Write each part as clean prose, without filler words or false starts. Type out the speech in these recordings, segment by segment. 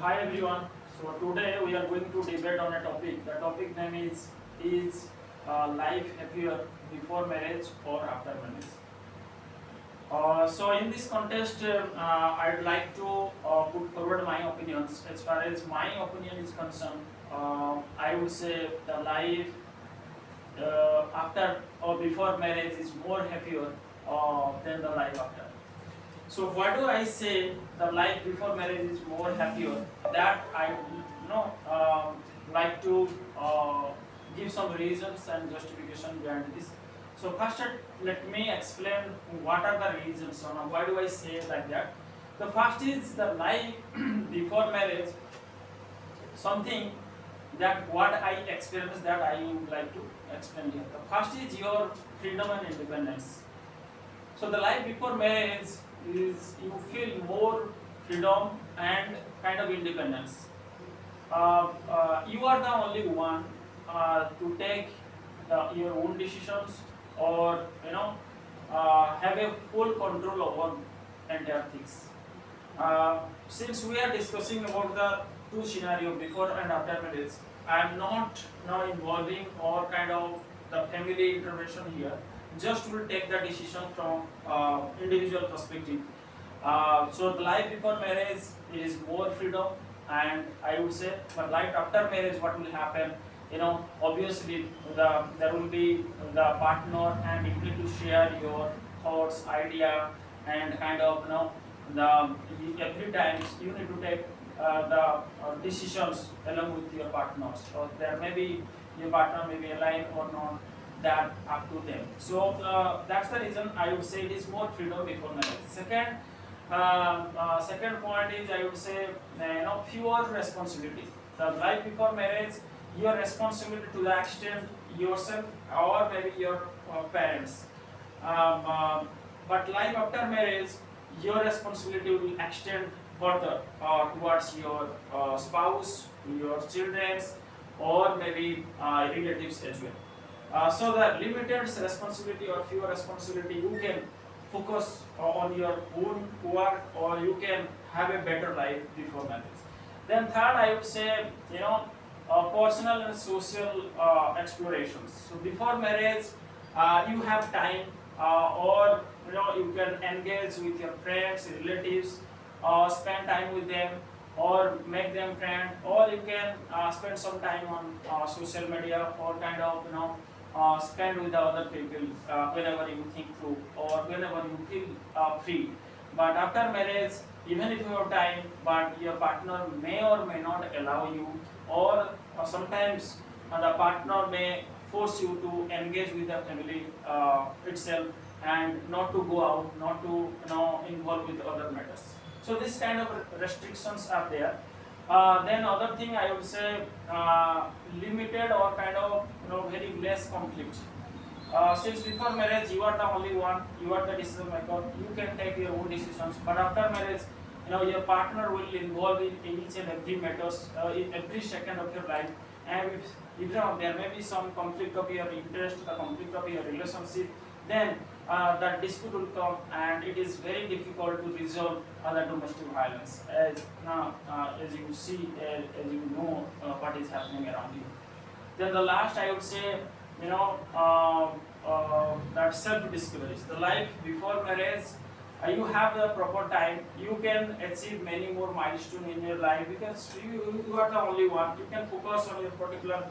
Hi everyone. So today we are going to debate on a topic. The topic name is life happier before marriage or after marriage. So in this contest, I'd like to put forward my opinions. As far as my opinion is concerned, I would say the life after or before marriage is more happier than the life after. So why do I say the life before marriage is more happier? That I like to give some reasons and justification behind this. So first, let me explain what are the reasons. So now why do I say like that? The first is the life before marriage, something that what I experienced that I would like to explain here. The first is your freedom and independence. So the life before marriage is you feel more freedom and kind of independence. You are the only one to take your own decisions, or have a full control over entire things. Since we are discussing about the two scenario before and after marriage, I am not now involving or kind of the family intervention here. Just will take the decision from individual perspective. So the life before marriage is more freedom, and I would say, but life after marriage, what will happen? Obviously there will be the partner, and you need to share your thoughts, idea, and kind of every time you need to take the decisions along with your partners. So there may be your partner may be aligned or not, that up to them. So that's the reason I would say it is more freedom before marriage. Second point is, I would say, fewer responsibilities. The life before marriage, your responsibility to the extent yourself or maybe your parents. But life after marriage, your responsibility will extend further towards your spouse, your children, or maybe relatives as well. So the limited responsibility or fewer responsibility, you can focus on your own work, or you can have a better life before marriage. Then third, I would say, personal and social explorations. So before marriage, you have time, or you can engage with your friends, relatives, spend time with them, or make them friend, or you can spend some time on social media, or kind of spend with the other people whenever you think through, or whenever you feel free. But after marriage, even if you have time, but your partner may or may not allow you, or sometimes the partner may force you to engage with the family itself, and not to go out, not to involve with other matters. So this kind of restrictions are there. Then other thing I would say, limited or kind of very less conflict. Since before marriage you are the only one, you are the decision maker, you can take your own decisions. But after marriage, your partner will involve in each and every matters, in every second of your life, and if there may be some conflict of your interest, the conflict of your relationship, then that dispute will come, and it is very difficult to resolve the domestic violence, as you see, as you know what is happening around you. Then the last, I would say, that self-discoveries. The life before marriage, you have the proper time, you can achieve many more milestones in your life, because you are the only one. You can focus on your particular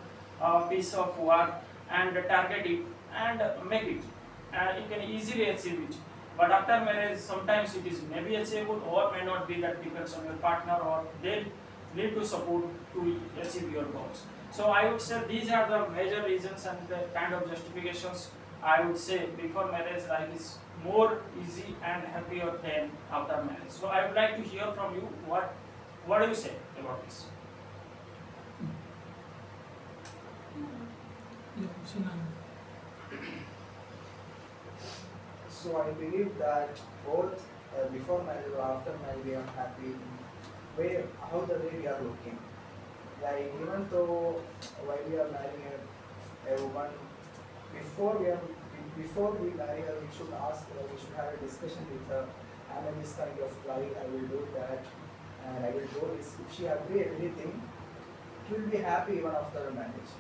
piece of work and target it and make it. You can easily achieve it. But after marriage, sometimes it is maybe achievable or may not be. That depends on your partner, or they need to support to achieve your goals. So I would say these are the major reasons and the kind of justifications. I would say before marriage life is more easy and happier than after marriage. So I would like to hear from you, what do you say about this? So I believe that both before marriage or after marriage we are happy way how the way we are looking. Like even though while we are marrying a woman, before we marry her, we should ask her, we should have a discussion with her. I'm in this kind of life, I will do that, and I will do this. If she agree everything, she will be happy even after marriage.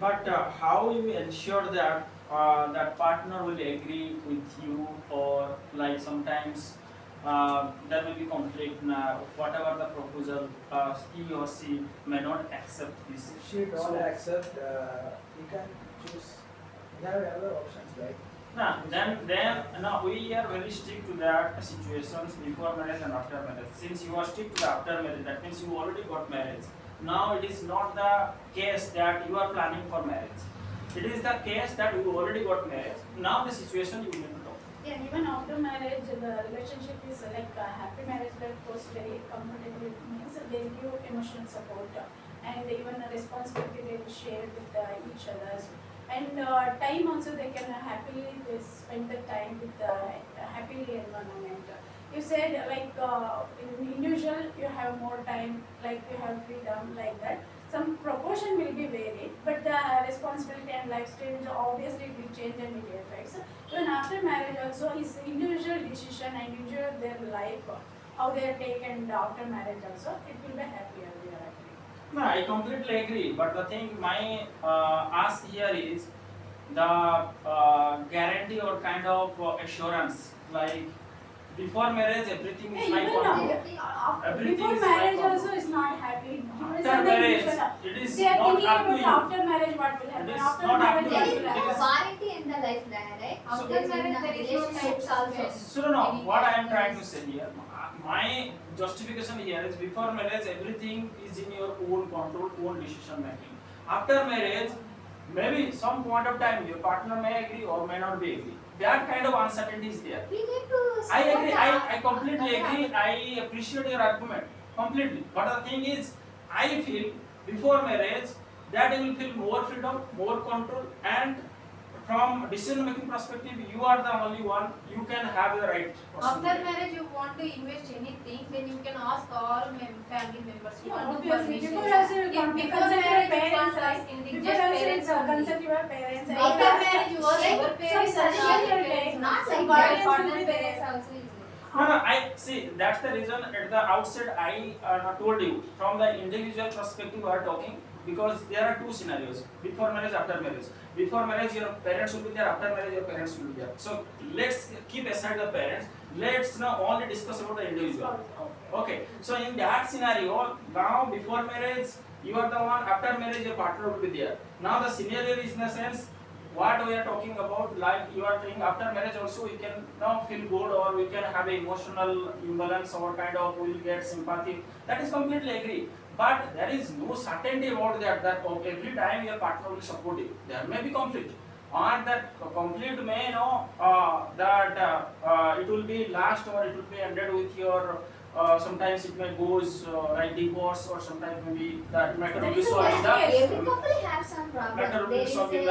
But how you ensure that that partner will agree with you, or like sometimes there will be conflict now, whatever the proposal, he or she may not accept this. If she don't So accept, you can choose. You have other options like. nah, then now we are very strict to that situations before marriage and after marriage. Since you are strict to the after marriage, that means you already got marriage. Now it is not the case that you are planning for marriage. It is the case that you already got marriage. Now the situation you need to talk. Yeah, even after marriage, the relationship is like a happy marriage life goes very comfortable. It means they give emotional support and even a responsibility they will share with each others. And time also they can happily they spend the time with happily environment. You said like in individual you have more time, like you have freedom like that. Some proportion will be varied, but the responsibility and lifestyle obviously it will change and it affects. Even after marriage also is individual decision and individual their life, how they are taken after marriage also, it will be happier we are agree. No, I completely agree. But the thing, my ask here is the guarantee or kind of assurance. Like before marriage, everything is my Even control. Everything before is my marriage control. also is not happy. Depends After on the marriage, individual. it is They are not thinking up to about you. after marriage what will happen. It is After not up marriage to what you. will There is It happen. is- no warranty in the life, right? So- After marriage, there is no relationships time to also. spend. So no, what I am trying to say here, my justification here is before marriage everything is in your own control, own decision making. After marriage, maybe some point of time your partner may agree or may not be agree. That kind of uncertainty is there. We need to I support agree. the I completely other agree. I appreciate your argument completely. But the thing is, I feel before marriage that you will feel more freedom, more control, and from decision making perspective, you are the only one. You can have the right. After marriage, you want to invest anything, then you can ask all family members. You Yeah, want to obviously. permission. Before also you If can before consult your marriage, you parents, can't right? ask anything. Before Just also parents you only. consult your parents. After marriage, you are your parents Some and suggestion other will parents. take. Not Some like guardians will partner be parents there. also is there. No, no, I see. That's the reason at the outset I told you from the individual perspective we are talking, because there are two scenarios: before marriage, after marriage. Before marriage, your parents will be there. After marriage, your parents will be there. So let's keep aside the parents. Let's now only discuss about the individual. Okay. So in that scenario, now before marriage, you are the one. After marriage, your partner will be there. Now the scenario is in the sense what we are talking about, like you are saying after marriage also we can now feel good, or we can have a emotional imbalance, or kind of we will get sympathy. That is completely agree. But there is no certainty about that every time your partner will support you. There may be conflict. Or that conflict may it will be last, or it will be ended with your sometimes it may goes like divorce, or sometimes maybe that matter will be That is solved in the every couple have some matter problem. will There be is solved in a the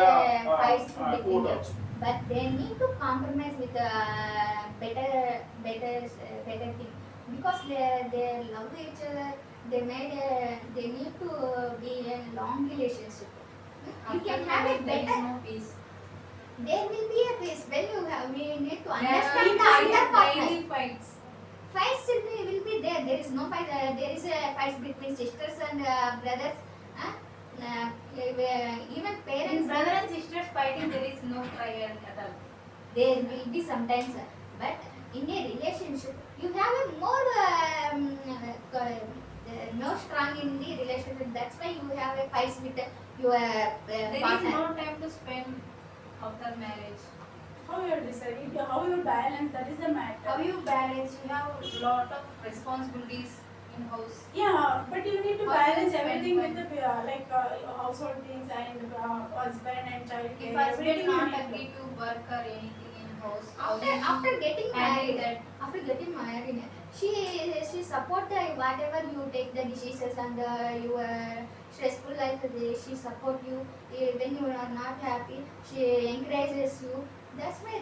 fights court between them, also. but they need to compromise with better thing, because they love each other. They need to be a long relationship. You can have a There is better. no peace. There will be a peace when you have. We need to There understand the are other partner. daily fights. Fights will be there. There is no fight. There is a fights between sisters and brothers. Even In parents. brother and sisters fighting, there is no trial at all. There will be sometimes, but in a relationship, you have a more strong in the relationship. That's why you have a fights with your There is partner. no time to spend after marriage. How you decide, how you balance, that is the matter. How you balance? You have a lot of responsibilities in house. Yeah, but you need to How balance you spend everything with time? the household things and husband and child If care. husband Everything you not need to. agree to work or anything in house, how After you getting handle married, that? after getting married, she support whatever you take the decisions and your stressful life. She support you. When you are not happy, she encourages you. That's why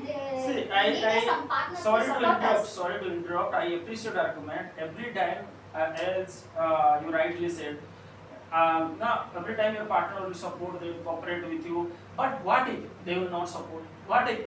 See, they need some partners sorry to to support interrupt. us. Sorry to interrupt. I appreciate the argument. Every time, as you rightly said, now every time your partner will support, they will cooperate with you. But what if they will not support? What if